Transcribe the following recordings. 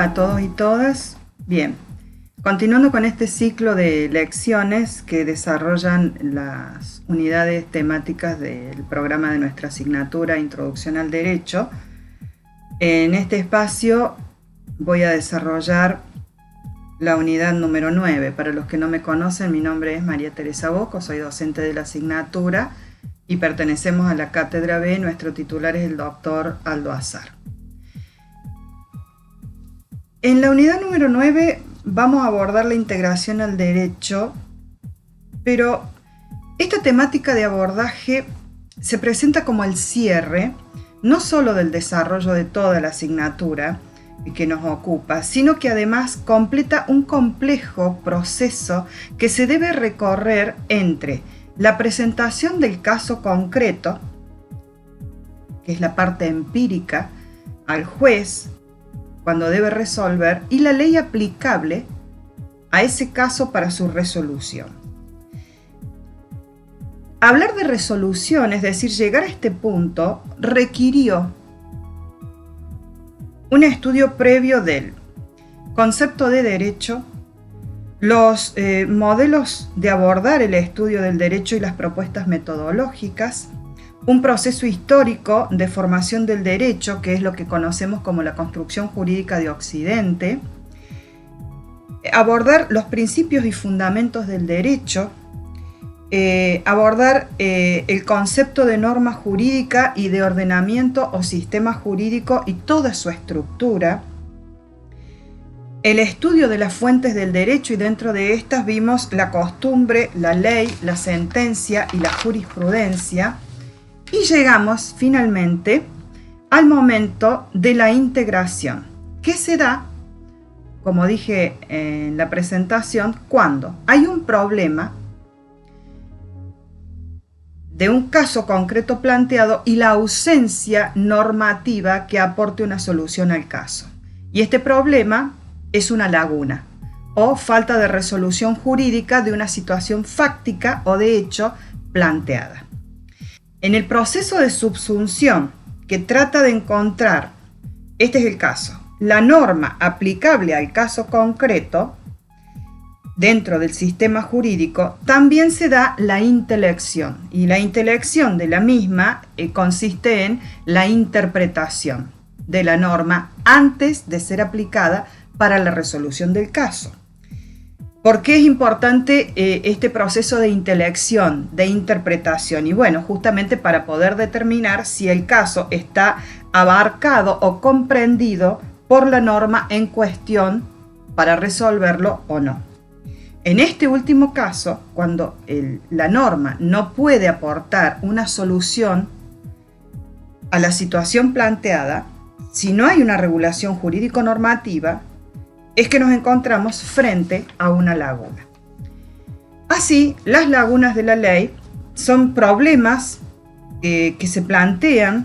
Hola a todos y todas. Bien, continuando con este ciclo de lecciones que desarrollan las unidades temáticas del programa de nuestra asignatura Introducción al Derecho, en este espacio voy a desarrollar la unidad número 9. Para los que no me conocen, mi nombre es María Teresa Bosco, soy docente de la asignatura y pertenecemos a la Cátedra B. Nuestro titular es el doctor Aldo Azar. En la unidad número 9 vamos a abordar la integración al derecho, pero esta temática de abordaje se presenta como el cierre, no solo del desarrollo de toda la asignatura que nos ocupa, sino que además completa un complejo proceso que se debe recorrer entre la presentación del caso concreto, que es la parte empírica, al juez, cuando debe resolver, y la ley aplicable a ese caso para su resolución. Hablar de resolución, es decir, llegar a este punto, requirió un estudio previo del concepto de derecho, los modelos de abordar el estudio del derecho y las propuestas metodológicas, un proceso histórico de formación del derecho, que es lo que conocemos como la construcción jurídica de Occidente, abordar los principios y fundamentos del derecho, abordar el concepto de norma jurídica y de ordenamiento o sistema jurídico y toda su estructura, el estudio de las fuentes del derecho, y dentro de estas vimos la costumbre, la ley, la sentencia y la jurisprudencia. Y llegamos finalmente al momento de la integración, que se da, como dije en la presentación, cuando hay un problema de un caso concreto planteado y la ausencia normativa que aporte una solución al caso. Y este problema es una laguna o falta de resolución jurídica de una situación fáctica o de hecho planteada. En el proceso de subsunción que trata de encontrar, este es el caso, la norma aplicable al caso concreto dentro del sistema jurídico, también se da la intelección. Y la intelección de la misma consiste en la interpretación de la norma antes de ser aplicada para la resolución del caso. ¿Por qué es importante este proceso de intelección, de interpretación? Y bueno, justamente para poder determinar si el caso está abarcado o comprendido por la norma en cuestión para resolverlo o no. En este último caso, cuando la norma no puede aportar una solución a la situación planteada, si no hay una regulación jurídico-normativa, es que nos encontramos frente a una laguna. Así, las lagunas de la ley son problemas que se plantean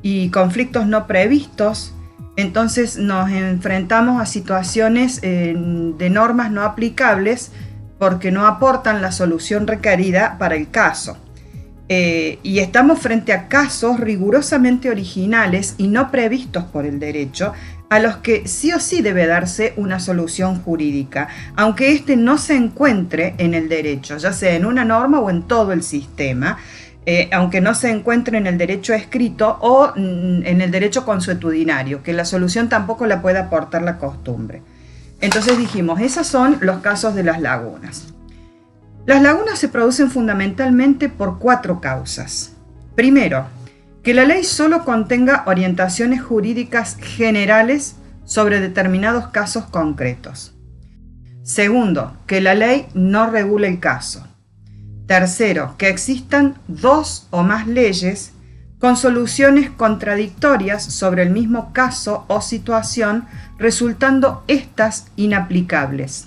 y conflictos no previstos. Entonces nos enfrentamos a situaciones de normas no aplicables porque no aportan la solución requerida para el caso. Y estamos frente a casos rigurosamente originales y no previstos por el derecho, a los que sí o sí debe darse una solución jurídica, aunque éste no se encuentre en el derecho, ya sea en una norma o en todo el sistema, aunque no se encuentre en el derecho escrito o en el derecho consuetudinario, que la solución tampoco la puede aportar la costumbre. Entonces dijimos, esos son los casos de las lagunas. Las lagunas se producen fundamentalmente por 4 causas. Primero, que la ley solo contenga orientaciones jurídicas generales sobre determinados casos concretos. Segundo, que la ley no regule el caso. Tercero, que existan 2 o más leyes con soluciones contradictorias sobre el mismo caso o situación, resultando éstas inaplicables.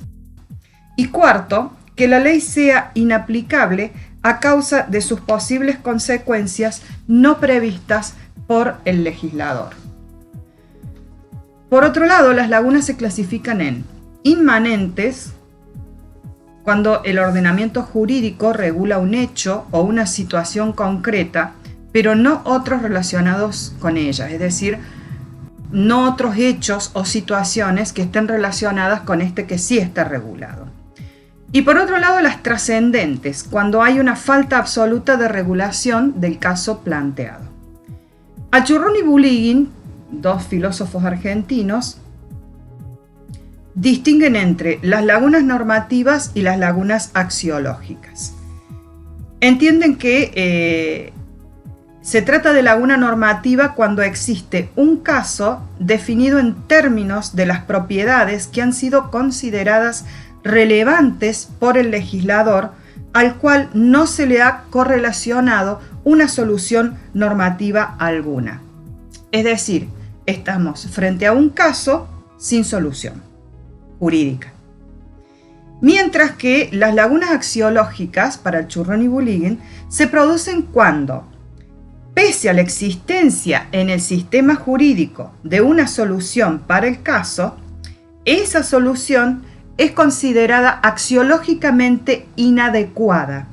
Y cuarto, que la ley sea inaplicable a causa de sus posibles consecuencias no previstas por el legislador. Por otro lado, las lagunas se clasifican en inmanentes, cuando el ordenamiento jurídico regula un hecho o una situación concreta, pero no otros relacionados con ella. Es decir, no otros hechos o situaciones que estén relacionadas con este que sí está regulado. Y por otro lado, las trascendentes, cuando hay una falta absoluta de regulación del caso planteado. Achurrón y Bulygin, dos filósofos argentinos, distinguen entre las lagunas normativas y las lagunas axiológicas. Entienden que se trata de laguna normativa cuando existe un caso definido en términos de las propiedades que han sido consideradas relevantes por el legislador, al cual no se le ha correlacionado una solución normativa alguna. Es decir, estamos frente a un caso sin solución jurídica. Mientras que las lagunas axiológicas, para Achurrón y Bulygin, se producen cuando, pese a la existencia en el sistema jurídico de una solución para el caso, esa solución es considerada axiológicamente inadecuada,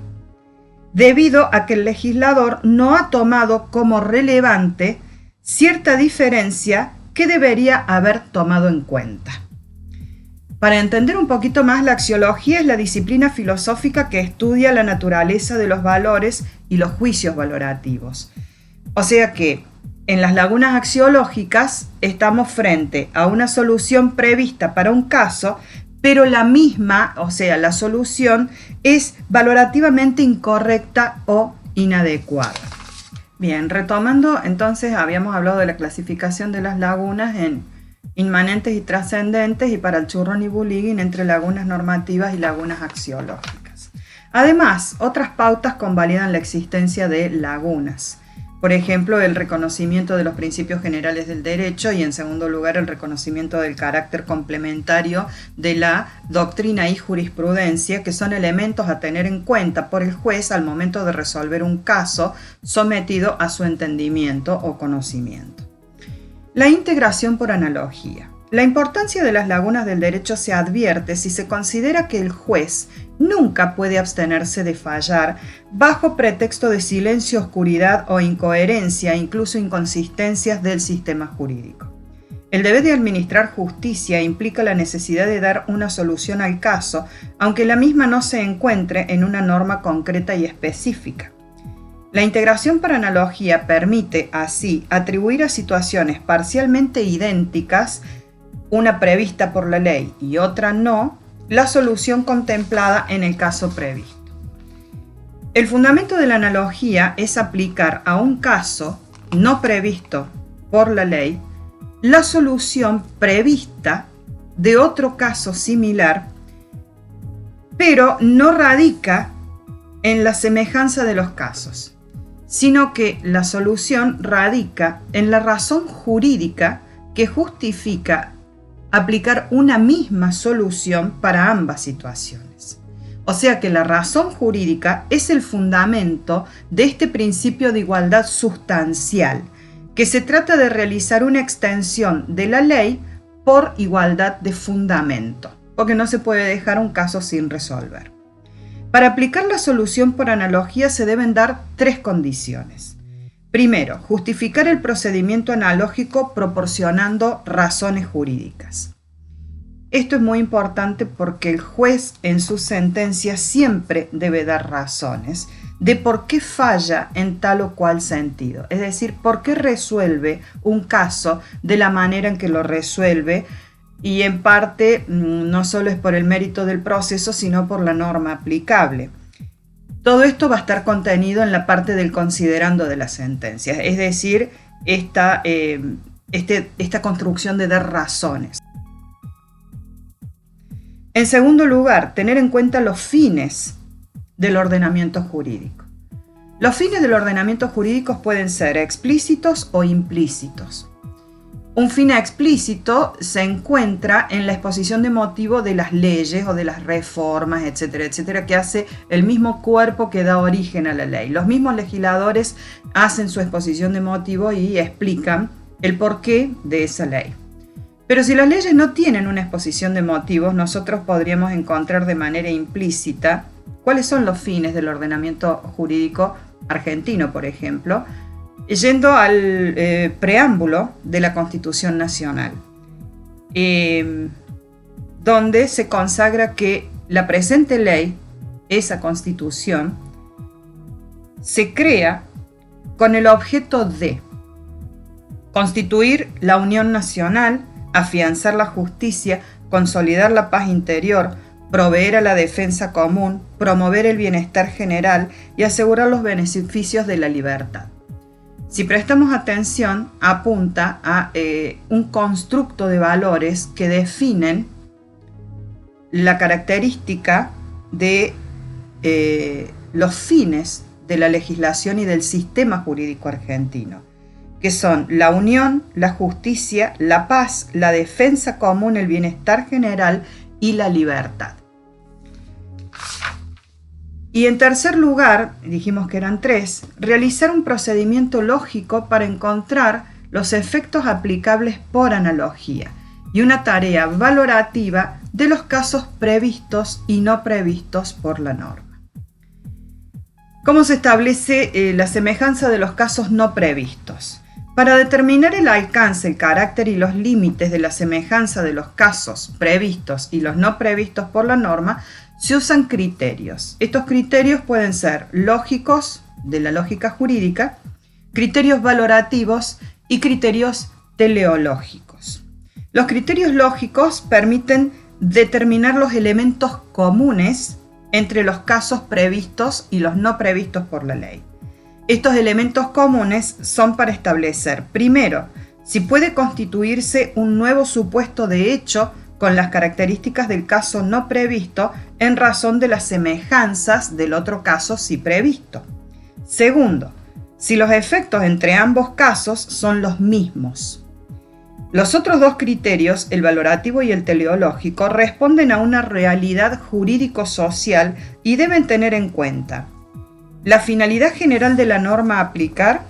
debido a que el legislador no ha tomado como relevante cierta diferencia que debería haber tomado en cuenta. Para entender un poquito más, la axiología es la disciplina filosófica que estudia la naturaleza de los valores y los juicios valorativos. O sea que en las lagunas axiológicas estamos frente a una solución prevista para un caso, pero la misma, o sea, la solución es valorativamente incorrecta o inadecuada. Bien, retomando, entonces habíamos hablado de la clasificación de las lagunas en inmanentes y trascendentes, y para Achurrón y Bulygin entre lagunas normativas y lagunas axiológicas. Además, otras pautas convalidan la existencia de lagunas. Por ejemplo, el reconocimiento de los principios generales del derecho y, en segundo lugar, el reconocimiento del carácter complementario de la doctrina y jurisprudencia, que son elementos a tener en cuenta por el juez al momento de resolver un caso sometido a su entendimiento o conocimiento. La integración por analogía. La importancia de las lagunas del derecho se advierte si se considera que el juez nunca puede abstenerse de fallar bajo pretexto de silencio, oscuridad o incoherencia, incluso inconsistencias del sistema jurídico. El deber de administrar justicia implica la necesidad de dar una solución al caso, aunque la misma no se encuentre en una norma concreta y específica. La integración por analogía permite, así, atribuir a situaciones parcialmente idénticas, una prevista por la ley y otra no, la solución contemplada en el caso previsto. El fundamento de la analogía es aplicar a un caso no previsto por la ley la solución prevista de otro caso similar, pero no radica en la semejanza de los casos, sino que la solución radica en la razón jurídica que justifica aplicar una misma solución para ambas situaciones. O sea que la razón jurídica es el fundamento de este principio de igualdad sustancial, que se trata de realizar una extensión de la ley por igualdad de fundamento, porque no se puede dejar un caso sin resolver. Para aplicar la solución por analogía se deben dar tres condiciones. Primero, justificar el procedimiento analógico proporcionando razones jurídicas. Esto es muy importante porque el juez en su sentencia siempre debe dar razones de por qué falla en tal o cual sentido. Es decir, por qué resuelve un caso de la manera en que lo resuelve, y en parte no solo es por el mérito del proceso, sino por la norma aplicable. Todo esto va a estar contenido en la parte del considerando de la sentencia, es decir, esta construcción de dar razones. En segundo lugar, tener en cuenta los fines del ordenamiento jurídico. Los fines del ordenamiento jurídico pueden ser explícitos o implícitos. Un fin explícito se encuentra en la exposición de motivo de las leyes o de las reformas, etcétera, etcétera, que hace el mismo cuerpo que da origen a la ley. Los mismos legisladores hacen su exposición de motivo y explican el porqué de esa ley. Pero si las leyes no tienen una exposición de motivos, nosotros podríamos encontrar de manera implícita cuáles son los fines del ordenamiento jurídico argentino, por ejemplo, Yendo al preámbulo de la Constitución Nacional, donde se consagra que la presente ley, esa Constitución, se crea con el objeto de constituir la unión nacional, afianzar la justicia, consolidar la paz interior, proveer a la defensa común, promover el bienestar general y asegurar los beneficios de la libertad. Si prestamos atención, apunta a un constructo de valores que definen la característica de los fines de la legislación y del sistema jurídico argentino, que son la unión, la justicia, la paz, la defensa común, el bienestar general y la libertad. Y en tercer lugar, dijimos que eran 3, realizar un procedimiento lógico para encontrar los efectos aplicables por analogía y una tarea valorativa de los casos previstos y no previstos por la norma. ¿Cómo se establece la semejanza de los casos no previstos? Para determinar el alcance, el carácter y los límites de la semejanza de los casos previstos y los no previstos por la norma, se usan criterios. Estos criterios pueden ser lógicos, de la lógica jurídica, criterios valorativos y criterios teleológicos. Los criterios lógicos permiten determinar los elementos comunes entre los casos previstos y los no previstos por la ley. Estos elementos comunes son para establecer, primero, si puede constituirse un nuevo supuesto de hecho con las características del caso no previsto en razón de las semejanzas del otro caso sí previsto. Segundo, si los efectos entre ambos casos son los mismos. Los otros 2 criterios, el valorativo y el teleológico, responden a una realidad jurídico-social y deben tener en cuenta la finalidad general de la norma a aplicar,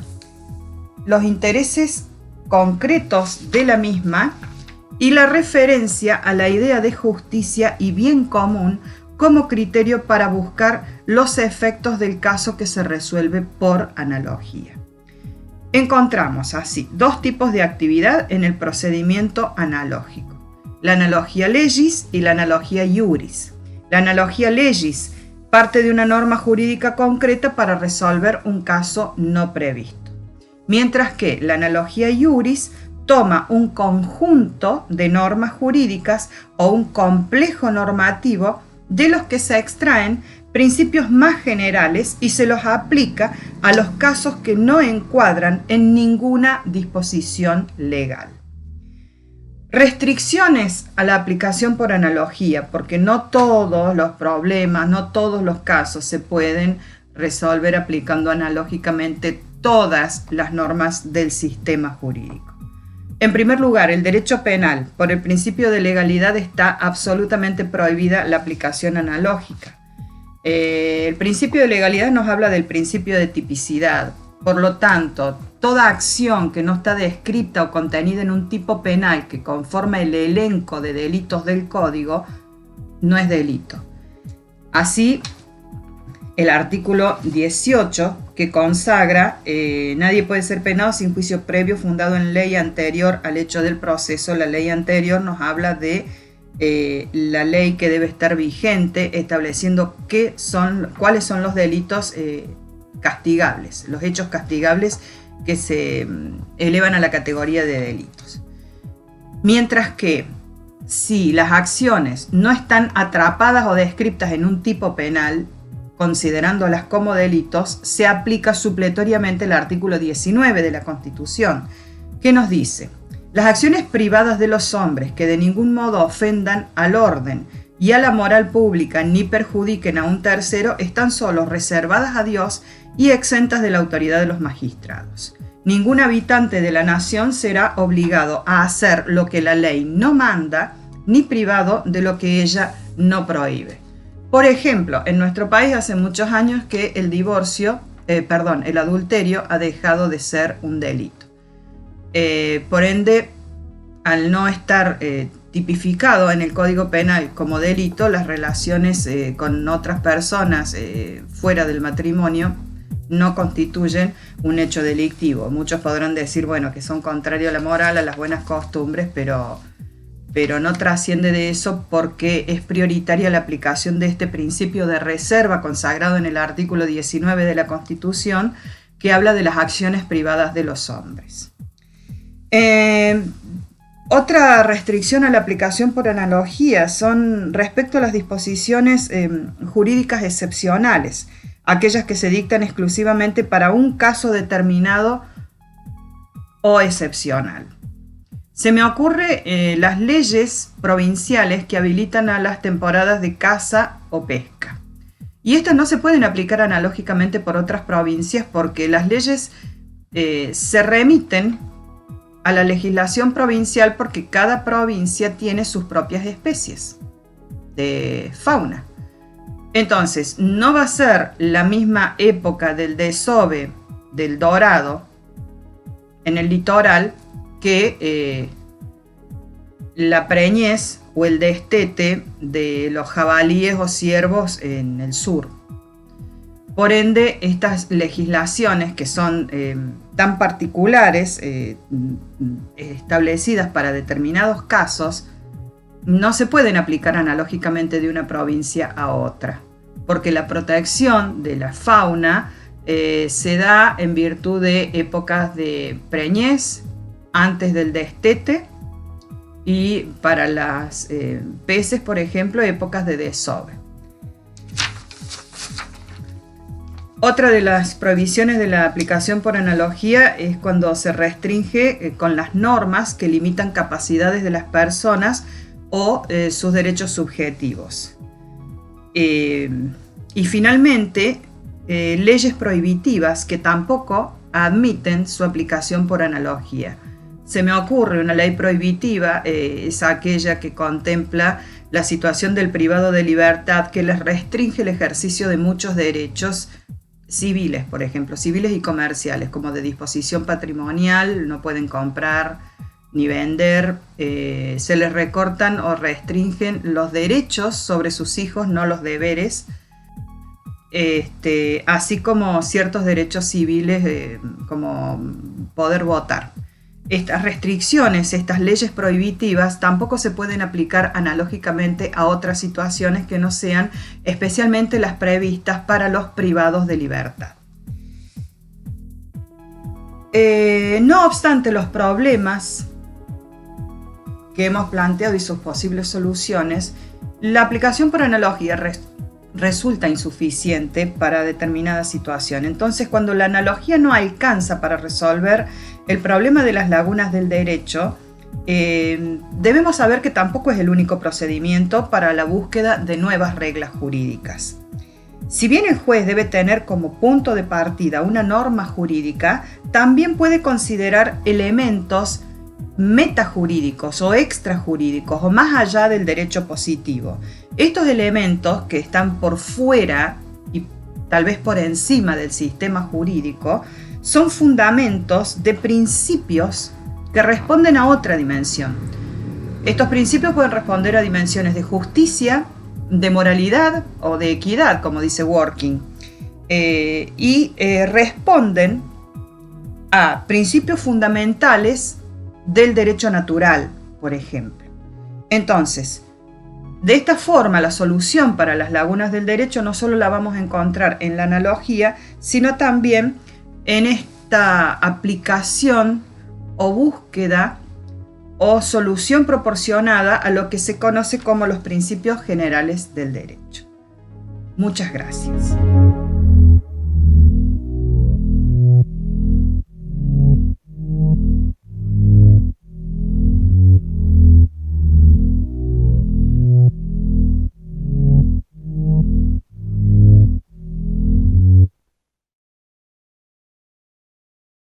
los intereses concretos de la misma y la referencia a la idea de justicia y bien común como criterio para buscar los efectos del caso que se resuelve por analogía. Encontramos así 2 tipos de actividad en el procedimiento analógico: la analogía legis y la analogía iuris. La analogía legis parte de una norma jurídica concreta para resolver un caso no previsto, mientras que la analogía iuris toma un conjunto de normas jurídicas o un complejo normativo de los que se extraen principios más generales y se los aplica a los casos que no encuadran en ninguna disposición legal. Restricciones a la aplicación por analogía, porque no todos los problemas, no todos los casos se pueden resolver aplicando analógicamente todas las normas del sistema jurídico. En primer lugar, el derecho penal. Por el principio de legalidad está absolutamente prohibida la aplicación analógica. El principio de legalidad nos habla del principio de tipicidad. Por lo tanto, toda acción que no está descrita o contenida en un tipo penal que conforma el elenco de delitos del Código no es delito. Así, el artículo 18 que consagra nadie puede ser penado sin juicio previo fundado en ley anterior al hecho del proceso. La ley anterior nos habla de la ley que debe estar vigente, estableciendo cuáles son los delitos castigables, los hechos castigables que se elevan a la categoría de delitos. Mientras que si las acciones no están atrapadas o descritas en un tipo penal, considerándolas como delitos, se aplica supletoriamente el artículo 19 de la Constitución, que nos dice: las acciones privadas de los hombres que de ningún modo ofendan al orden y a la moral pública ni perjudiquen a un tercero están solo reservadas a Dios y exentas de la autoridad de los magistrados. Ningún habitante de la nación será obligado a hacer lo que la ley no manda, ni privado de lo que ella no prohíbe. Por ejemplo, en nuestro país hace muchos años que el adulterio ha dejado de ser un delito. Por ende, al no estar tipificado en el Código Penal como delito, las relaciones con otras personas fuera del matrimonio no constituyen un hecho delictivo. Muchos podrán decir, bueno, que son contrarios a la moral, a las buenas costumbres, pero no trasciende de eso porque es prioritaria la aplicación de este principio de reserva consagrado en el artículo 19 de la Constitución, que habla de las acciones privadas de los hombres. Otra restricción a la aplicación por analogía son respecto a las disposiciones jurídicas excepcionales, aquellas que se dictan exclusivamente para un caso determinado o excepcional. Se me ocurre las leyes provinciales que habilitan a las temporadas de caza o pesca. Y estas no se pueden aplicar analógicamente por otras provincias porque las leyes se remiten a la legislación provincial porque cada provincia tiene sus propias especies de fauna. Entonces, no va a ser la misma época del desove del dorado en el litoral que la preñez o el destete de los jabalíes o ciervos en el sur. Por ende, estas legislaciones que son tan particulares, establecidas para determinados casos, no se pueden aplicar analógicamente de una provincia a otra, porque la protección de la fauna se da en virtud de épocas de preñez, antes del destete, y para las peces, por ejemplo, épocas de desove. Otra de las prohibiciones de la aplicación por analogía es cuando se restringe con las normas que limitan capacidades de las personas o sus derechos subjetivos. Y finalmente, leyes prohibitivas que tampoco admiten su aplicación por analogía. Se me ocurre una ley prohibitiva, es aquella que contempla la situación del privado de libertad, que les restringe el ejercicio de muchos derechos civiles, por ejemplo, civiles y comerciales, como de disposición patrimonial, no pueden comprar ni vender, se les recortan o restringen los derechos sobre sus hijos, no los deberes, así como ciertos derechos civiles, como poder votar. Estas restricciones, estas leyes prohibitivas, tampoco se pueden aplicar analógicamente a otras situaciones que no sean especialmente las previstas para los privados de libertad. No obstante los problemas que hemos planteado y sus posibles soluciones, la aplicación por analogía resulta insuficiente para determinada situación. Entonces, cuando la analogía no alcanza para resolver el problema de las lagunas del derecho, debemos saber que tampoco es el único procedimiento para la búsqueda de nuevas reglas jurídicas. Si bien el juez debe tener como punto de partida una norma jurídica, también puede considerar elementos metajurídicos o extrajurídicos o más allá del derecho positivo. Estos elementos que están por fuera y tal vez por encima del sistema jurídico son fundamentos de principios que responden a otra dimensión. Estos principios pueden responder a dimensiones de justicia, de moralidad o de equidad, como dice Working, y responden a principios fundamentales del derecho natural, por ejemplo. Entonces, de esta forma, la solución para las lagunas del derecho no solo la vamos a encontrar en la analogía, sino también en esta aplicación o búsqueda o solución proporcionada a lo que se conoce como los principios generales del derecho. Muchas gracias.